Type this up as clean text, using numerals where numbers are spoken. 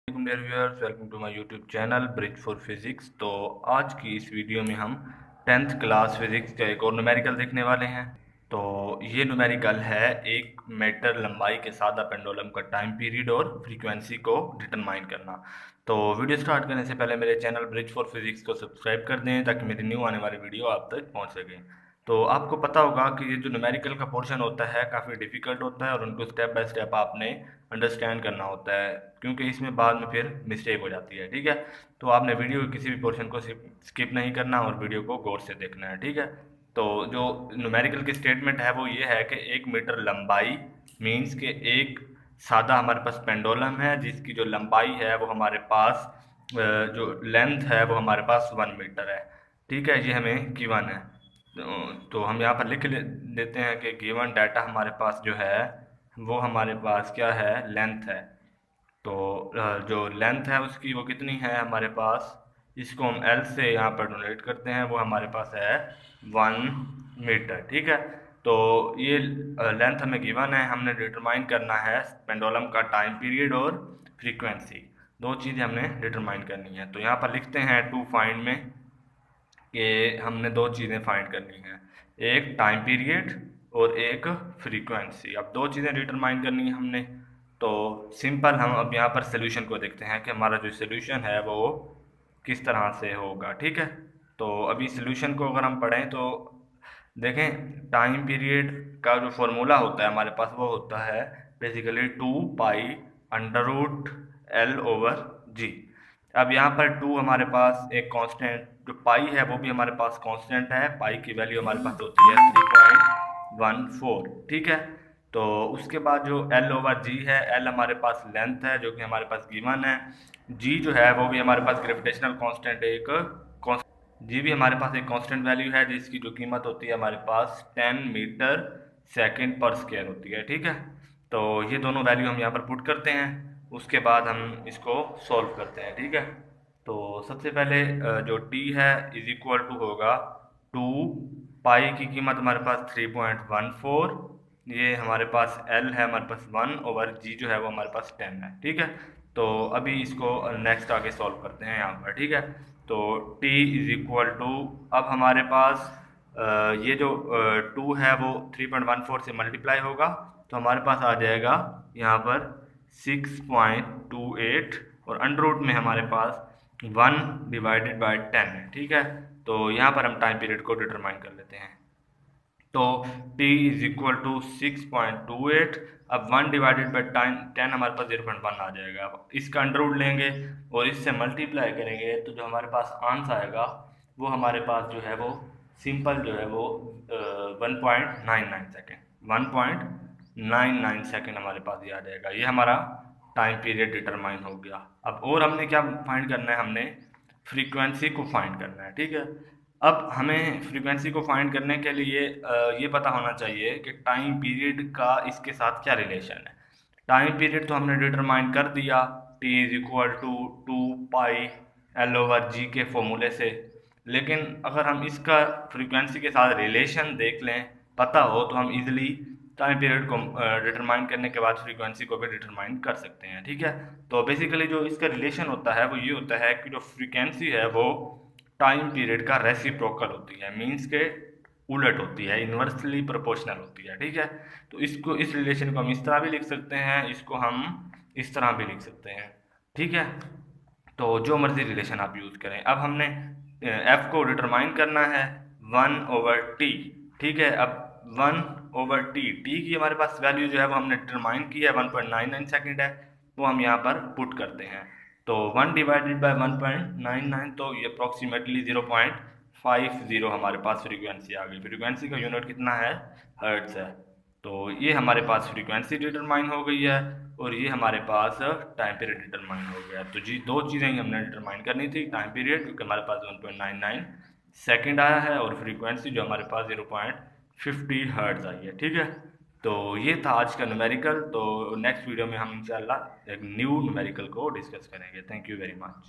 Dear viewers, welcome to my YouTube channel Bridge for Physics. तो आज की इस वीडियो में हम 10th क्लास फिजिक्स का एक और न्यूमेरिकल देखने वाले हैं। तो ये न्यूमेरिकल है एक मीटर लंबाई के सादा पेंडुलम का टाइम पीरियड और फ्रीक्वेंसी को डिटरमाइन करना। तो वीडियो स्टार्ट करने से पहले मेरे चैनल ब्रिज फॉर फिजिक्स को सब्सक्राइब कर दें ताकि मेरी न्यू आने वाली वीडियो आप तक पहुंच सके। तो आपको पता होगा कि ये जो न्यूमेरिकल का पोर्शन होता है काफ़ी डिफिकल्ट होता है और उनको स्टेप बाय स्टेप आपने अंडरस्टैंड करना होता है, क्योंकि इसमें बाद में फिर मिस्टेक हो जाती है। ठीक है, तो आपने वीडियो के किसी भी पोर्शन को स्किप नहीं करना और वीडियो को गौर से देखना है। ठीक है, तो जो न्यूमेरिकल की स्टेटमेंट है वो ये है कि 1 मीटर लंबाई मीन्स के एक सादा हमारे पास पेंडुलम है जिसकी जो लंबाई है वो हमारे पास जो लेंथ है वो हमारे पास 1 मीटर है। ठीक है, ये हमें गिवन है। तो हम यहाँ पर लिख देते हैं कि गिवन डाटा हमारे पास जो है वो हमारे पास क्या है, लेंथ है। तो जो लेंथ है उसकी वो कितनी है हमारे पास, इसको हम एल से यहाँ पर डोनेट करते हैं, वो हमारे पास है 1 मीटर। ठीक है, तो ये लेंथ हमें गिवन है, हमने डिटरमाइन करना है पेंडुलम का टाइम पीरियड और फ्रीक्वेंसी। दो चीज़ें हमने डिटरमाइन करनी है। तो यहाँ पर लिखते हैं टू फाइंड में कि हमने दो चीज़ें फाइंड करनी है, एक टाइम पीरियड और एक फ्रीक्वेंसी। अब दो चीज़ें डिटरमाइन करनी है हमने, तो सिंपल हम अब यहाँ पर सोल्यूशन को देखते हैं कि हमारा जो सोल्यूशन है वो किस तरह से होगा। ठीक है, तो अभी सोल्यूशन को अगर हम पढ़ें तो देखें, टाइम पीरियड का जो फॉर्मूला होता है हमारे पास वो होता है basically 2 pi under root L/G। अब यहाँ पर 2 हमारे पास एक कांस्टेंट, जो पाई है वो भी हमारे पास कांस्टेंट है, पाई की वैल्यू हमारे पास होती है 3.14। ठीक है, तो उसके बाद जो L/G है, L हमारे पास लेंथ है जो कि हमारे पास गिवन है, G जो है वो भी हमारे पास ग्रेविटेशनल कांस्टेंट एक जी भी हमारे पास एक कांस्टेंट वैल्यू है जिसकी जो कीमत होती है हमारे पास 10 मीटर सेकेंड पर स्क्वायर होती है। ठीक है, तो ये दोनों वैल्यू हम यहाँ पर पुट करते हैं, उसके बाद हम इसको सॉल्व करते हैं। ठीक है, तो सबसे पहले जो t है इज इक्वल टू होगा 2 पाई की कीमत हमारे पास 3.14, ये हमारे पास L है हमारे पास 1/G जो है वो हमारे पास 10 है। ठीक है, तो अभी इसको नेक्स्ट आगे सॉल्व करते हैं यहाँ पर। ठीक है, तो t इज इक्वल टू, अब हमारे पास ये जो 2 है वो 3.14 से मल्टीप्लाई होगा तो हमारे पास आ जाएगा यहाँ पर 6.28 और अंडर रूट में हमारे पास 1/10 है। ठीक है, तो यहाँ पर हम टाइम पीरियड को डिटरमाइन कर लेते हैं। तो t इज इक्वल टू 6.28, अब 1/10 हमारे पास 0.1 आ जाएगा। अब इसका अंडर रूट लेंगे और इससे मल्टीप्लाई करेंगे तो जो हमारे पास आंसर आएगा वो हमारे पास जो है वो सिंपल जो है वो 1.99 सेकेंड हमारे पास ये आ जाएगा। ये हमारा टाइम पीरियड डिटरमाइन हो गया। अब और हमने क्या फाइंड करना है, हमने फ्रीक्वेंसी को फाइंड करना है। ठीक है, अब हमें फ्रीक्वेंसी को फाइंड करने के लिए ये पता होना चाहिए कि टाइम पीरियड का इसके साथ क्या रिलेशन है। टाइम पीरियड तो हमने डिटरमाइन कर दिया, t is equal to 2 pi L/G के फॉर्मूले से, लेकिन अगर हम इसका फ्रीक्वेंसी के साथ रिलेशन देख लें, पता हो, तो हम इजीली टाइम पीरियड को डिटरमाइन करने के बाद फ्रीक्वेंसी को भी डिटरमाइन कर सकते हैं। ठीक है, तो बेसिकली जो इसका रिलेशन होता है वो ये होता है कि जो फ्रीक्वेंसी है वो टाइम पीरियड का रेसिप्रोकल होती है, मीन्स के उलट होती है, इन्वर्सली प्रोपोर्शनल होती है। ठीक है, तो इसको, इस रिलेशन को हम इस तरह भी लिख सकते हैं, इसको हम इस तरह भी लिख सकते हैं। ठीक है, तो जो मर्जी रिलेशन आप यूज़ करें। अब हमने f को डिटरमाइन करना है 1/t। ठीक है, अब 1/t, t की हमारे पास वैल्यू जो है वो हमने डिटरमाइन की है 1.99 सेकेंड है, वो हम यहाँ पर पुट करते हैं। तो 1/1.99, तो ये अप्रोक्सीमेटली 0.50 हमारे पास फ्रीक्वेंसी आ गई। फ्रीक्वेंसी का यूनिट कितना है, हर्ट्ज है। तो ये हमारे पास फ्रीक्वेंसी डिटरमाइन हो गई है और ये हमारे पास टाइम पीरियड डिटरमाइन हो गया। तो जी दो चीज़ें ही हमने डिटरमाइन करनी थी, टाइम पीरियड क्योंकि हमारे पास 1.99 सेकेंड आया है और फ्रीक्वेंसी जो हमारे पास 0.50 हर्ट्ज आई है। ठीक है, तो ये था आज का न्यूमेरिकल। तो नेक्स्ट वीडियो में हम इंशाल्लाह एक न्यू न्यूमेरिकल को डिस्कस करेंगे। Thank you very much.